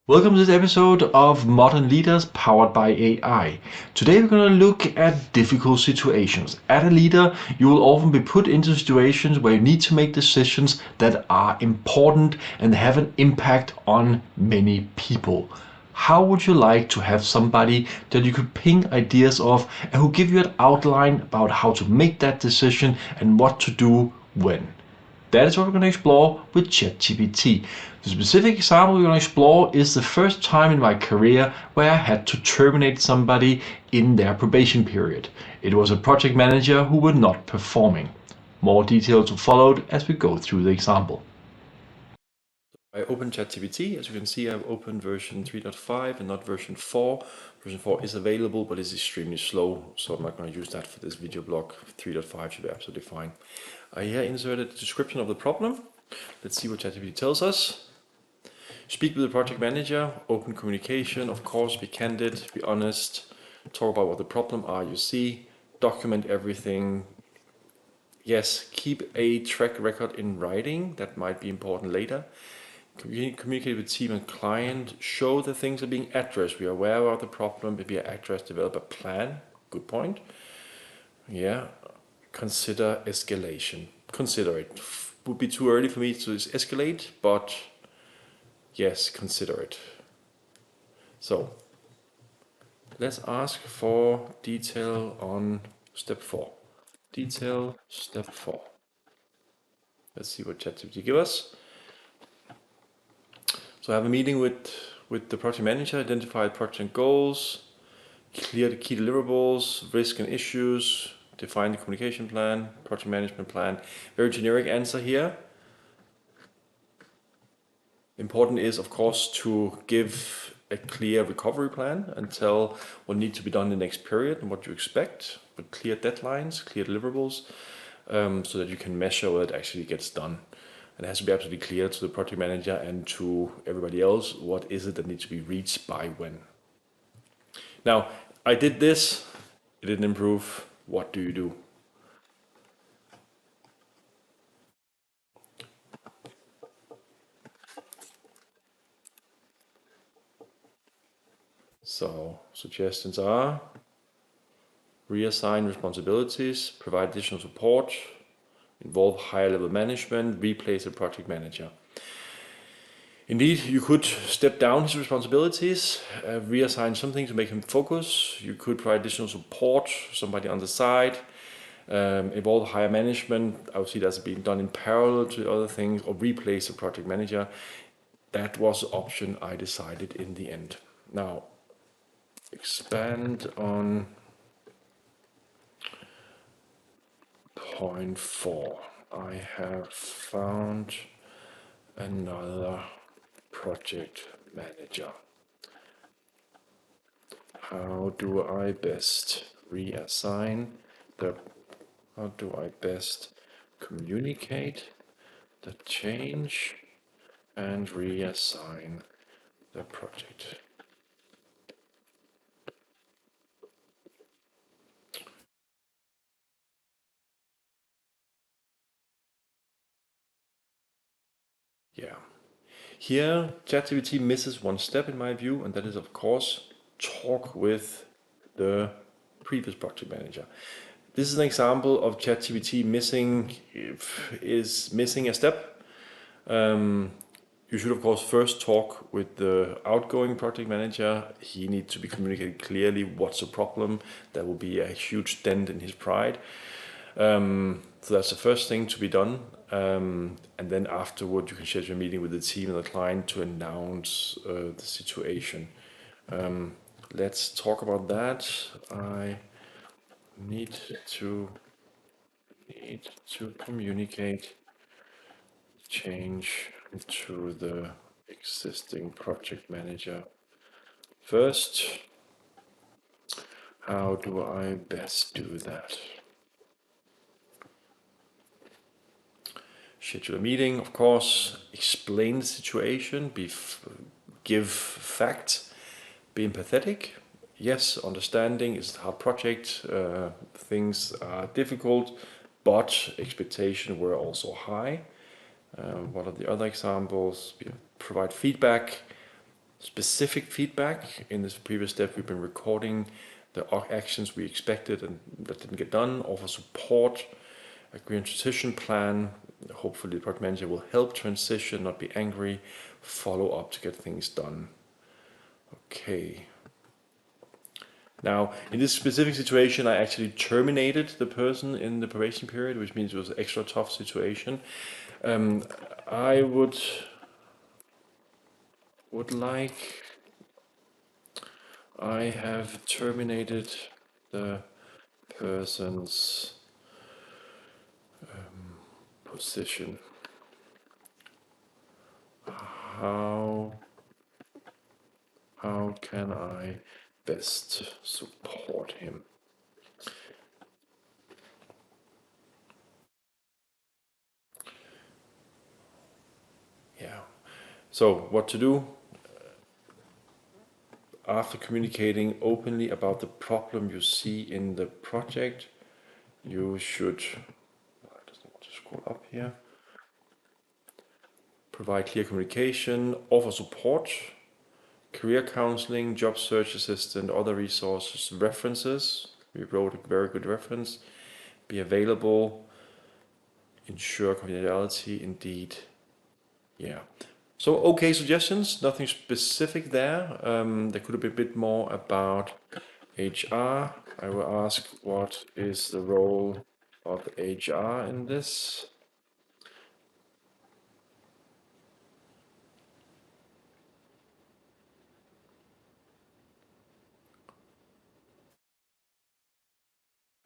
Welcome to this episode of Modern Leaders powered by AI. Today we're going to look at difficult situations. As a leader, you will often be put into situations where you need to make decisions that are important and have an impact on many people. How would you like to have somebody that you could ping ideas of and who give you an outline about how to make that decision and what to do when? That is what we're going to explore with ChatGPT. The specific example we're going to explore is the first time in my career where I had to terminate somebody in their probation period. It was a project manager who were not performing. More details will follow as we go through the example. I opened ChatGPT. As you can see, I've opened version 3.5 and not version 4. Version 4 is available, but it's extremely slow, so I'm not going to use that for this video blog. 3.5 should be absolutely fine. I here inserted the description of the problem. Let's see what ChatGPT tells us. Speak with the project manager, open communication, of course, be candid, be honest, talk about what the problem are you see, document everything. Yes, keep a track record in writing, that might be important later. Communicate with team and client, show that things are being addressed. We are aware of the problem, if we are addressed, develop a plan. Good point. Yeah, consider escalation. Consider it. Would be too early for me to escalate, but yes, consider it. So let's ask for detail on step 4. Detail step 4. Let's see what ChatGPT give us. So I have a meeting with the project manager, identify project goals, clear the key deliverables, risk and issues, define the communication plan, project management plan. Very generic answer here. Important is, of course, to give a clear recovery plan and tell what needs to be done in the next period and what you expect, with clear deadlines, clear deliverables, so that you can measure what actually gets done. And it has to be absolutely clear to the project manager and to everybody else what is it that needs to be reached by when. Now, I did this, it didn't improve. What do you do? So, suggestions are reassign responsibilities, provide additional support, involve higher level management, replace the project manager. Indeed, you could step down his responsibilities, reassign something to make him focus. You could provide additional support, somebody on the side, involve higher management. I would see that's being done in parallel to other things, or replace the project manager. That was the option I decided in the end. Now, expand on point 4. I have found another project manager. How do I best reassign the, how do I best communicate the change and reassign the project? Yeah. Here, ChatGPT misses one step in my view, and that is, of course, talk with the previous project manager. This is an example of ChatGPT missing a step. You should, of course, first talk with the outgoing project manager. He needs to be communicated clearly what's the problem. That will be a huge dent in his pride. So that's the first thing to be done. And then afterward, you can schedule a meeting with the team and the client to announce the situation. Let's talk about that. I need to communicate change to the existing project manager. First, how do I best do that? Schedule a meeting, of course, explain the situation, give facts, be empathetic. Yes, understanding is a hard project, things are difficult, but expectations were also high. What are the other examples? Provide feedback, specific feedback. In this previous step, we've been recording the actions we expected and that didn't get done, offer support, agree on transition plan. Hopefully the project manager will help transition, not be angry, follow up to get things done. Okay. Now, in this specific situation, I actually terminated the person in the probation period, which means it was an extra tough situation. I would like, I have terminated the person's position. How can I best support him? Yeah. So what to do? After communicating openly about the problem you see in the project, you should, I just want to scroll up here, provide clear communication, offer support, career counseling, job search assistant, other resources, references. We wrote a very good reference. Be available, ensure confidentiality, indeed. Yeah. So, okay suggestions, nothing specific there. There could have been a bit more about HR. I will ask, what is the role of HR in this?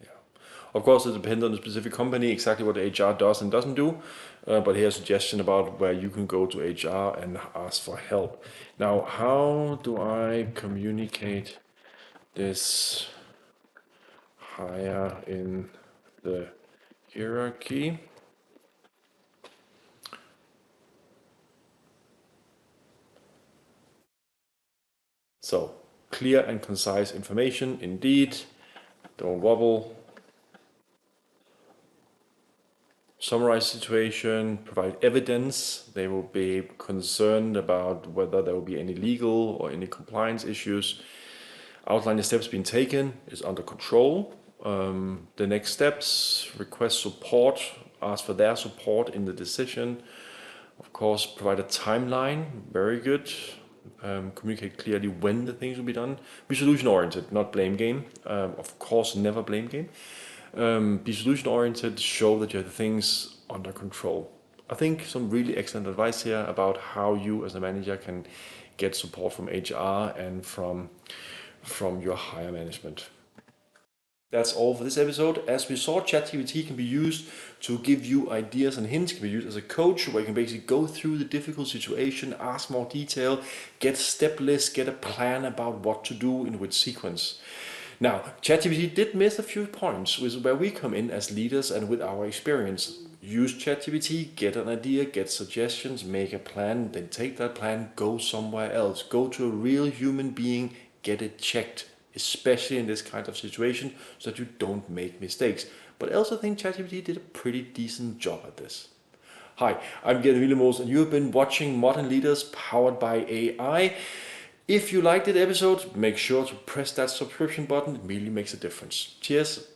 Yeah. Of course, it depends on the specific company, exactly what HR does and doesn't do. But here's a suggestion about where you can go to HR and ask for help. Now, how do I communicate this higher in the hierarchy? So, clear and concise information, indeed. Don't wobble. Summarize situation, provide evidence. They will be concerned about whether there will be any legal or any compliance issues. Outline the steps being taken, is under control. The next steps, request support, ask for their support in the decision. Of course, provide a timeline, very good. Communicate clearly when the things will be done. Be solution oriented, not blame game. Of course, never blame game. Be solution oriented, show that you have the things under control. I think some really excellent advice here about how you as a manager can get support from HR and from your higher management. That's all for this episode. As we saw, ChatGPT can be used to give you ideas and hints, can be used as a coach where you can basically go through the difficult situation, ask more detail, get a step list, get a plan about what to do in which sequence. Now, ChatGPT did miss a few points, which is where we come in as leaders and with our experience. Use ChatGPT, get an idea, get suggestions, make a plan, then take that plan, go somewhere else. Go to a real human being, get it checked, especially in this kind of situation, so that you don't make mistakes. But I also think ChatGPT did a pretty decent job at this. Hi, I'm Gert Willemoes, and you have been watching Modern Leaders powered by AI. If you liked the episode, make sure to press that subscription button. It really makes a difference. Cheers.